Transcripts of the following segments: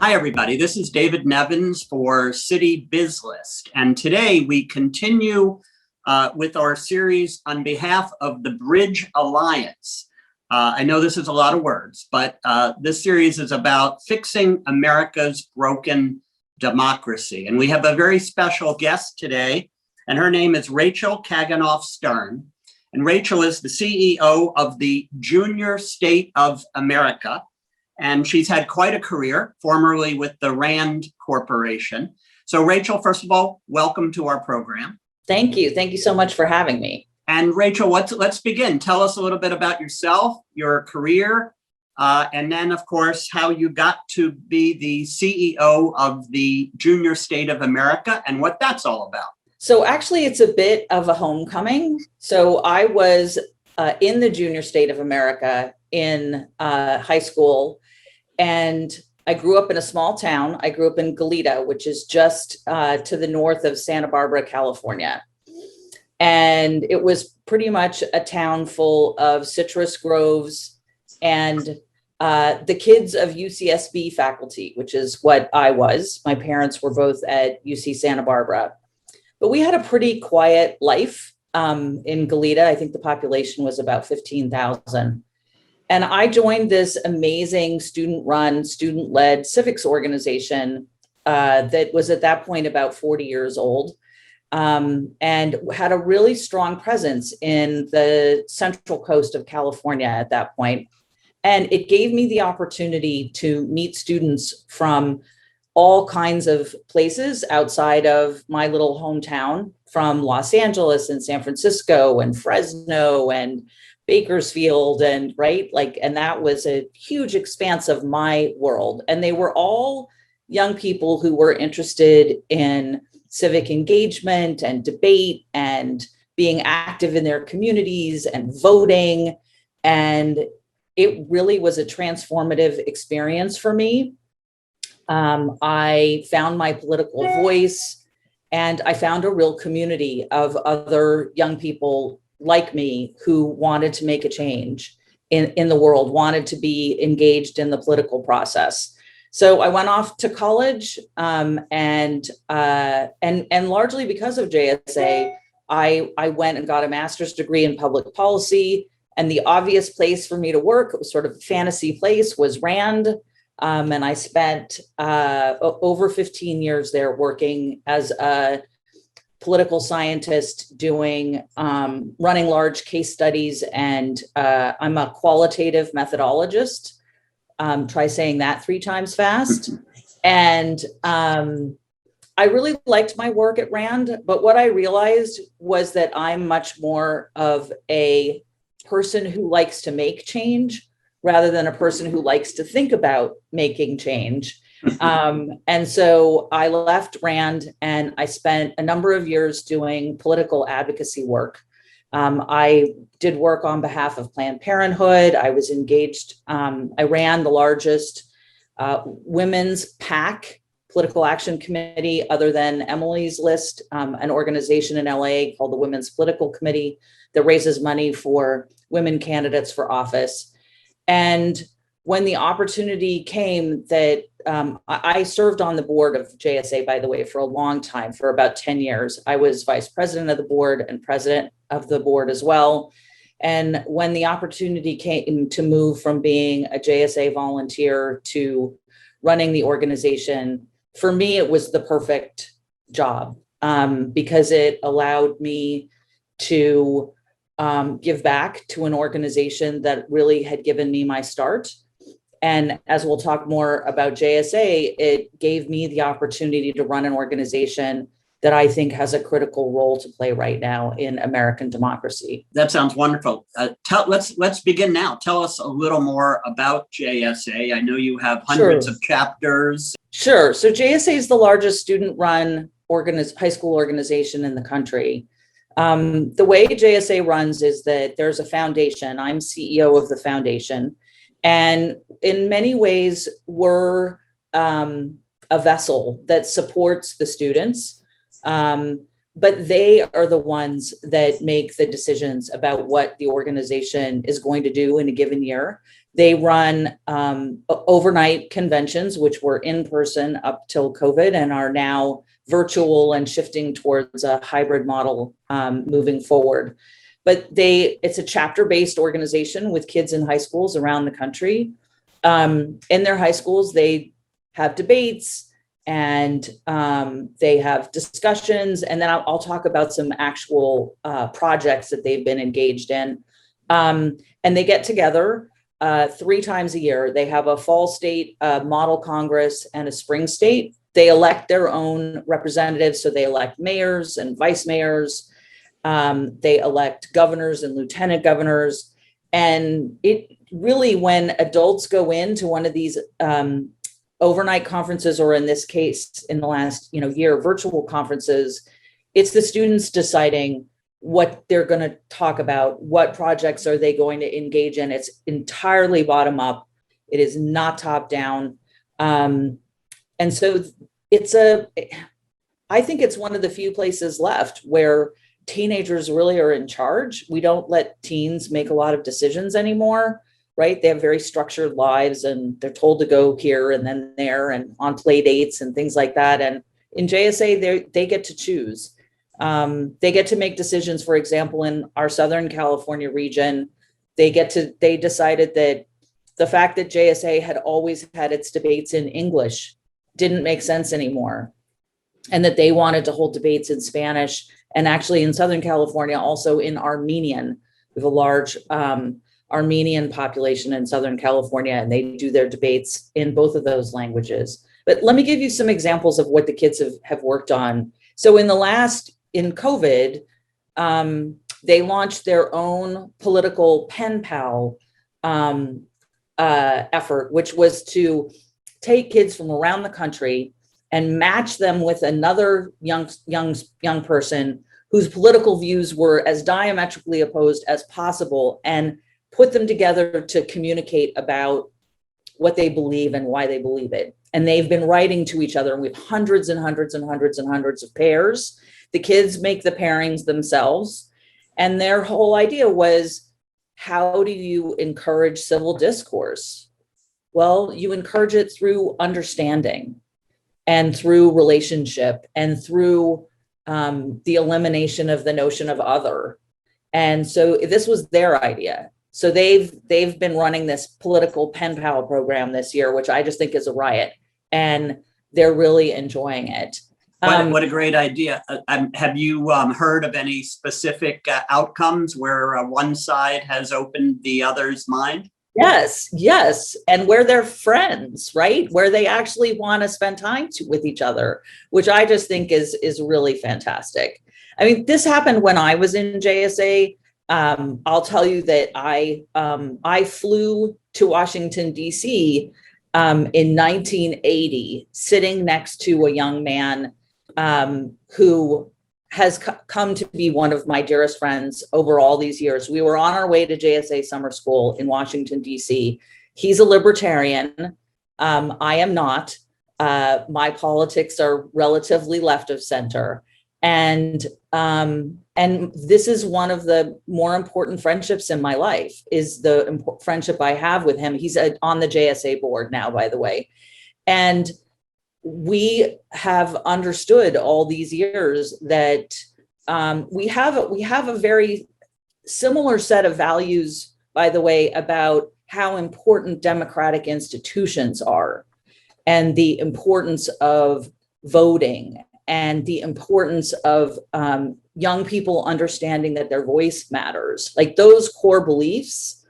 Hi, everybody. This is David Nevins for Citybiz List. And today we continue with our series on behalf of the Bridge Alliance. I know this is a lot of words, but this series is about fixing America's broken democracy. And we have a very special guest today, and her name is Rachel Kaganoff Stern. And Rachel is the CEO of the Junior State of America. And she's had quite a career, formerly with the Rand Corporation. So Rachel, first of all, welcome to our program. Thank you. Thank you so much for having me. And Rachel, let's begin. Tell us a little bit about yourself, your career, and then, of course, how you got to be the CEO of the Junior State of America and what that's all about. So actually, it's a bit of a homecoming. So I was in the Junior State of America in high school. And I grew up in a small town. I grew up in Goleta, which is just to the north of Santa Barbara, California. And it was pretty much a town full of citrus groves and the kids of UCSB faculty, which is what I was. My parents were both at UC Santa Barbara. But we had a pretty quiet life in Goleta. I think the population was about 15,000. And I joined this amazing student-run, student-led civics organization that was at that point about 40 years old and had a really strong presence in the central coast of California at that point. And it gave me the opportunity to meet students from all kinds of places outside of my little hometown, from Los Angeles and San Francisco and Fresno and Bakersfield and and that was a huge expanse of my world. And they were all young people who were interested in civic engagement and debate and being active in their communities and voting. And it really was a transformative experience for me. I found my political voice, and I found a real community of other young people like me who wanted to make a change in the world, wanted to be engaged in the political process. So I went off to college, and largely because of JSA, I went and got a master's degree in public policy. And the obvious place for me to work, it was sort of a fantasy place, was Rand. And I spent over 15 years there working as a political scientist, doing running large case studies, and I'm a qualitative methodologist. Try saying that 3 times fast. And I really liked my work at Rand, but what I realized was that I'm much more of a person who likes to make change rather than a person who likes to think about making change. And so I left Rand and I spent a number of years doing political advocacy work. I did work on behalf of Planned Parenthood. I was engaged. I ran the largest women's PAC, Political Action Committee, other than Emily's List, an organization in LA called the Women's Political Committee that raises money for women candidates for office. And when the opportunity came that I served on the board of JSA, by the way, for a long time, for about 10 years. I was vice president of the board and president of the board as well. And when the opportunity came to move from being a JSA volunteer to running the organization, for me, it was the perfect job because it allowed me to give back to an organization that really had given me my start. And as we'll talk more about JSA, it gave me the opportunity to run an organization that I think has a critical role to play right now in American democracy. That sounds wonderful. Let's begin now. Tell us a little more about JSA. I know you have hundreds of chapters. Sure. So JSA is the largest student-run high school organization in the country. The way JSA runs is that there's a foundation. I'm CEO of the foundation. And in many ways, we're a vessel that supports the students. but they are the ones that make the decisions about what the organization is going to do in a given year. They run overnight conventions, which were in person up till COVID and are now virtual and shifting towards a hybrid model moving forward. But it's a chapter-based organization with kids in high schools around the country. In their high schools, they have debates and they have discussions. And then I'll talk about some actual projects that they've been engaged in. And they get together 3 times a year. They have a fall state model Congress and a spring state. They elect their own representatives. So they elect mayors and vice mayors. They elect governors and lieutenant governors. And it really, when adults go into one of these overnight conferences, or in this case, in the last year, virtual conferences, it's the students deciding what they're going to talk about, what projects are they going to engage in. It's entirely bottom up. It is not top down. And so I think it's one of the few places left where teenagers really are in charge. We don't let teens make a lot of decisions anymore, right? They have very structured lives and they're told to go here and then there and on play dates and things like that. And in JSA, they get to choose. They get to make decisions. For example, in our Southern California region, they decided that the fact that JSA had always had its debates in English didn't make sense anymore, and that they wanted to hold debates in Spanish, and actually in Southern California, also in Armenian. We have a large Armenian population in Southern California, and they do their debates in both of those languages. But let me give you some examples of what the kids have worked on. So in COVID, they launched their own political pen pal effort, which was to take kids from around the country and match them with another young person whose political views were as diametrically opposed as possible, and put them together to communicate about what they believe and why they believe it. And they've been writing to each other, and we have hundreds and hundreds and hundreds and hundreds of pairs. The kids make the pairings themselves. And their whole idea was, how do you encourage civil discourse? Well, you encourage it through understanding and through relationship and through the elimination of the notion of other. And so this was their idea. So they've been running this political pen pal program this year, which I just think is a riot, and they're really enjoying it. What a great idea. Have you heard of any specific outcomes where one side has opened the other's mind? Yes. And where they're friends, right? Where they actually want to spend time with each other, which I just think is really fantastic. I mean, this happened when I was in JSA. I'll tell you that I flew to Washington, D.C. In 1980, sitting next to a young man who has come to be one of my dearest friends over all these years. We were on our way to JSA summer school in Washington, D.C. He's a libertarian. I am not. My politics are relatively left of center. And this is one of the more important friendships in my life, is the friendship I have with him. He's on the JSA board now, by the way. And we have understood all these years that we have a very similar set of values, by the way, about how important democratic institutions are, and the importance of voting, and the importance of young people understanding that their voice matters. Like, those core beliefs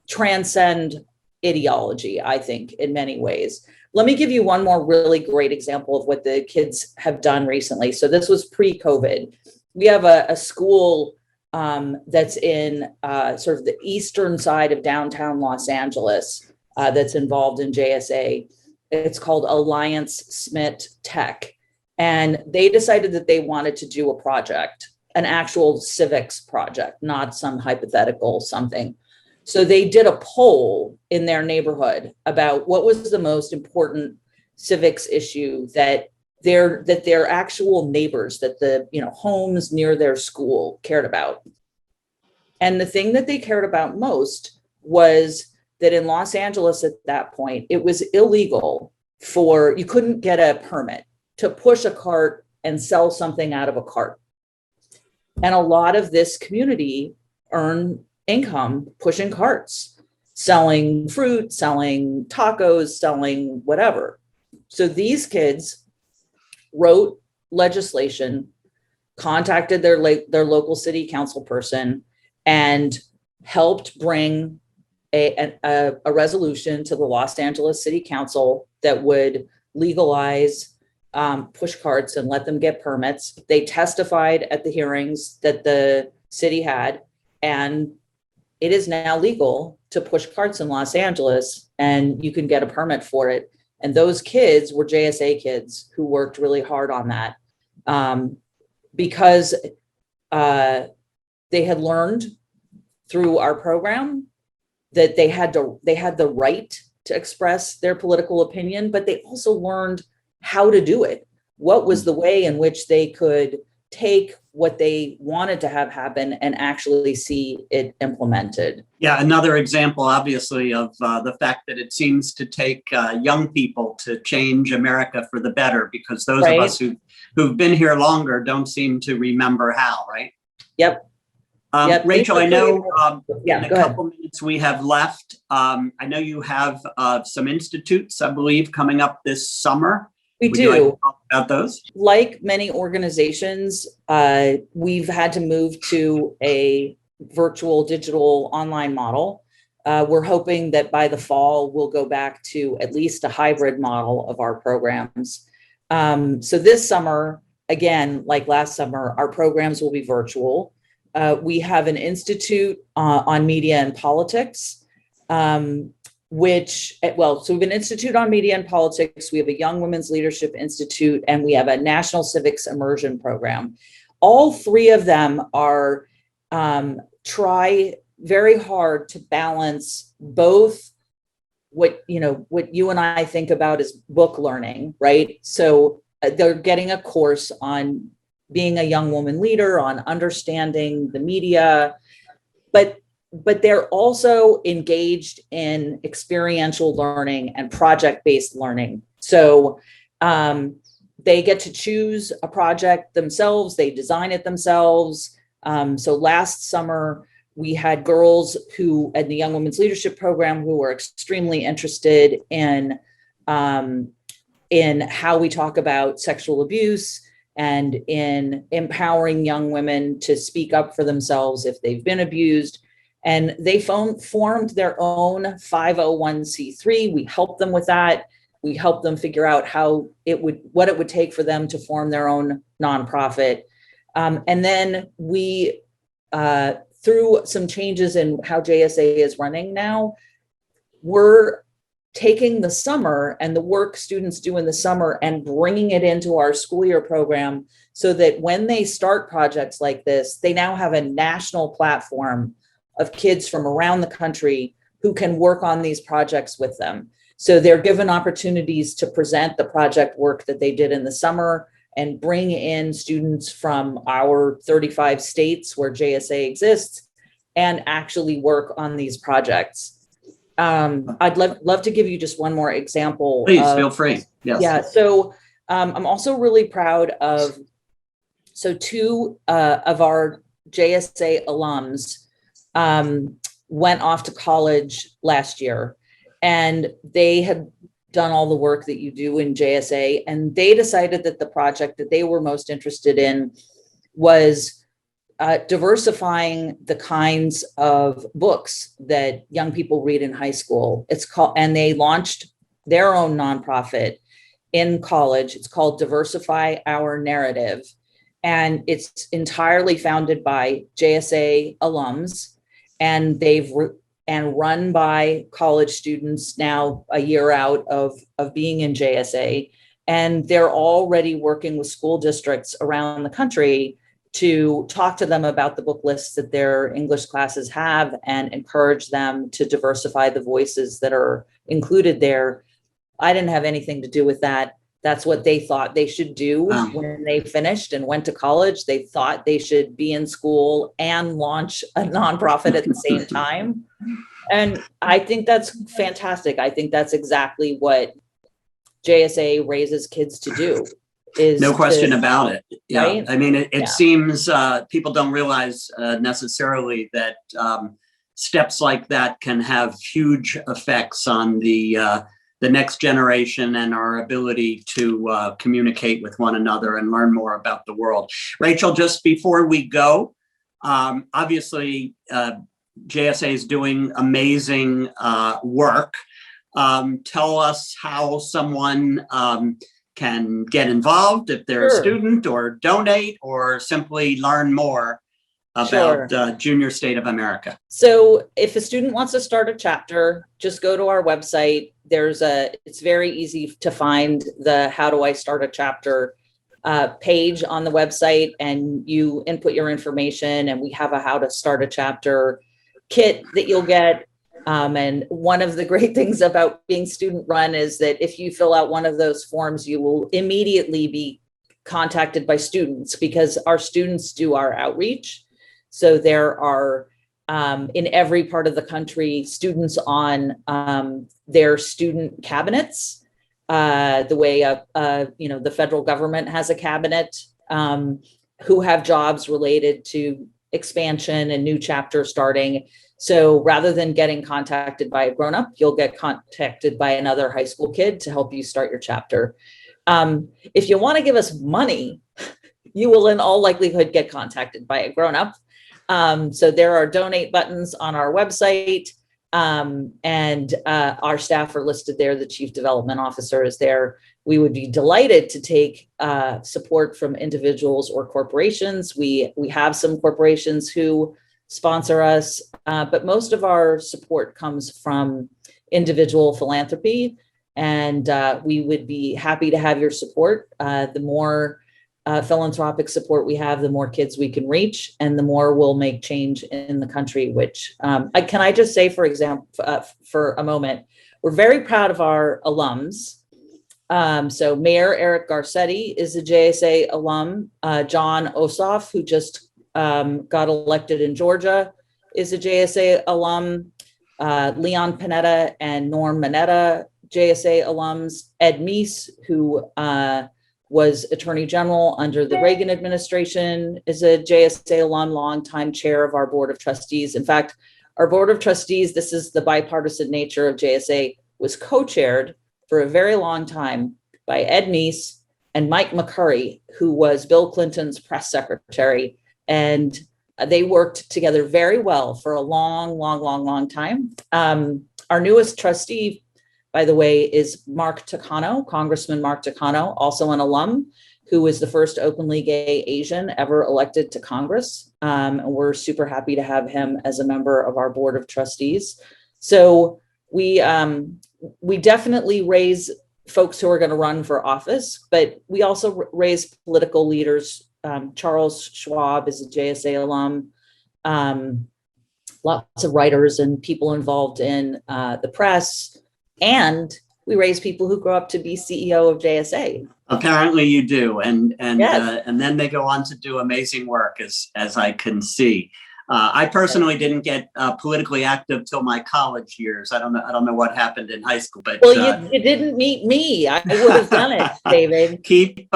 transcend ideology, I think, in many ways. Let me give you one more really great example of what the kids have done recently. So this was pre-COVID. We have a school that's in sort of the eastern side of downtown Los Angeles that's involved in JSA. It's called Alliance Smith Tech. And they decided that they wanted to do a project, an actual civics project, not some hypothetical something. So they did a poll in their neighborhood about what was the most important civics issue that their actual neighbors, that the, homes near their school cared about. And the thing that they cared about most was that in Los Angeles at that point, it was illegal you couldn't get a permit to push a cart and sell something out of a cart. And a lot of this community earned income pushing carts, selling fruit, selling tacos, selling whatever. So these kids wrote legislation, contacted their local city council person, and helped bring a resolution to the Los Angeles City Council that would legalize push carts and let them get permits. They testified at the hearings that the city had, and it is now legal to push carts in Los Angeles, and you can get a permit for it. And those kids were JSA kids who worked really hard on that because they had learned through our program that they had the right to express their political opinion, but they also learned how to do it. What was the way in which they could take what they wanted to have happen and actually see it implemented. Yeah, another example, obviously, of the fact that it seems to take young people to change America for the better, because those Right. of us who've been here longer don't seem to remember how, right? Yep. Yep. Rachel, I know Yeah, in a go ahead. couple minutes we have left. I know you have some institutes, I believe, coming up this summer. We Would you like do. to talk about those? Like many organizations, we've had to move to a virtual digital online model. We're hoping that by the fall, we'll go back to at least a hybrid model of our programs. So this summer, again, like last summer, our programs will be virtual. We have an institute on media and politics, so we have an institute on media and politics, we have a Young Women's Leadership Institute, and we have a National Civics Immersion Program. All three of them are try very hard to balance both what you and I think about as book learning, right? So they're getting a course on being a young woman leader, on understanding the media, but they're also engaged in experiential learning and project-based learning. So they get to choose a project themselves, they design it themselves. So last summer, we had girls who at the Young Women's Leadership Program who were extremely interested in how we talk about sexual abuse and in empowering young women to speak up for themselves if they've been abused. And they formed their own 501c3. We helped them with that. We helped them figure out what it would take for them to form their own nonprofit. And then we, through some changes in how JSA is running now, we're taking the summer and the work students do in the summer and bringing it into our school year program so that when they start projects like this, they now have a national platform of kids from around the country who can work on these projects with them. So they're given opportunities to present the project work that they did in the summer and bring in students from our 35 states where JSA exists and actually work on these projects. I'd love to give you just one more example. Please feel free. Yes. Yeah. So I'm also really proud of, two of our JSA alums went off to college last year, and they had done all the work that you do in JSA, and they decided that the project that they were most interested in was diversifying the kinds of books that young people read in high school. And they launched their own nonprofit in college. It's called Diversify Our Narrative. And it's entirely founded by JSA alums, and and run by college students now a year out of being in JSA. And they're already working with school districts around the country to talk to them about the book lists that their English classes have and encourage them to diversify the voices that are included there. I didn't have anything to do with that. That's what they thought they should do Wow. when they finished and went to college. They thought they should be in school and launch a nonprofit at the same time. And I think that's fantastic. I think that's exactly what JSA raises kids to do. No question about it. Yeah. Right? I mean, it Yeah. seems people don't realize necessarily that steps like that can have huge effects on the next generation and our ability to communicate with one another and learn more about the world. Rachel, just before we go, obviously JSA is doing amazing work. Tell us how someone can get involved if they're Sure. a student, or donate, or simply learn more about Junior State of America. So if a student wants to start a chapter, just go to our website. It's very easy to find the How Do I Start a Chapter page on the website, and you input your information, and we have a How to Start a Chapter kit that you'll get. And one of the great things about being student run is that if you fill out one of those forms, you will immediately be contacted by students, because our students do our outreach. So there are in every part of the country students on their student cabinets, the way the federal government has a cabinet, who have jobs related to expansion and new chapter starting. So rather than getting contacted by a grown-up, you'll get contacted by another high school kid to help you start your chapter. If you want to give us money, you will in all likelihood get contacted by a grown-up. So there are donate buttons on our website, and our staff are listed there. The Chief Development Officer is there. We would be delighted to take support from individuals or corporations. We have some corporations who sponsor us, but most of our support comes from individual philanthropy, and we would be happy to have your support. The more philanthropic support we have, the more kids we can reach, and the more we'll make change in the country. Which can I just say, for example, for a moment, we're very proud of our alums. So Mayor Eric Garcetti is a JSA alum. John Ossoff, who just got elected in Georgia, is a JSA alum. Leon Panetta and Norm Mineta, JSA alums. Ed Meese, who was Attorney General under the Reagan administration, is a JSA alum, longtime chair of our Board of Trustees. In fact, our Board of Trustees, this is the bipartisan nature of JSA, was co-chaired for a very long time by Ed Meese and Mike McCurry, who was Bill Clinton's press secretary. And they worked together very well for a long time. Our newest trustee, by the way, is Mark Takano, Congressman Mark Takano, also an alum, who is the first openly gay Asian ever elected to Congress. And we're super happy to have him as a member of our Board of Trustees. So we definitely raise folks who are going to run for office, but we also raise political leaders. Charles Schwab is a JSA alum. Lots of writers and people involved in the press. And we raise people who grow up to be CEO of JSA. Apparently you do. And Yes. and then they go on to do amazing work, as I can see. I personally didn't get politically active till my college years. I don't know what happened in high school, but well, you didn't meet me. I would have done it, David. keep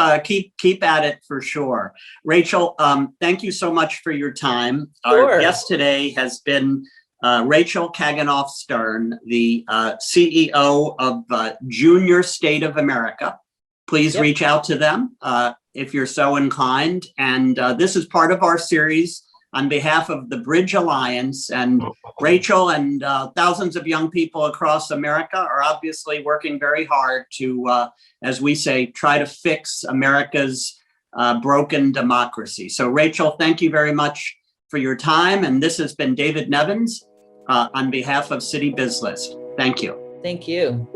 at it for sure. Rachel, thank you so much for your time. Sure. Our guest today has been Rachel Kaganoff Stern, the CEO of Junior State of America. Please reach out to them if you're so inclined. And this is part of our series on behalf of the Bridge Alliance. And Rachel and thousands of young people across America are obviously working very hard to, as we say, try to fix America's broken democracy. So Rachel, thank you very much for your time. And this has been David Nevins on behalf of Citybiz List. Thank you. Thank you.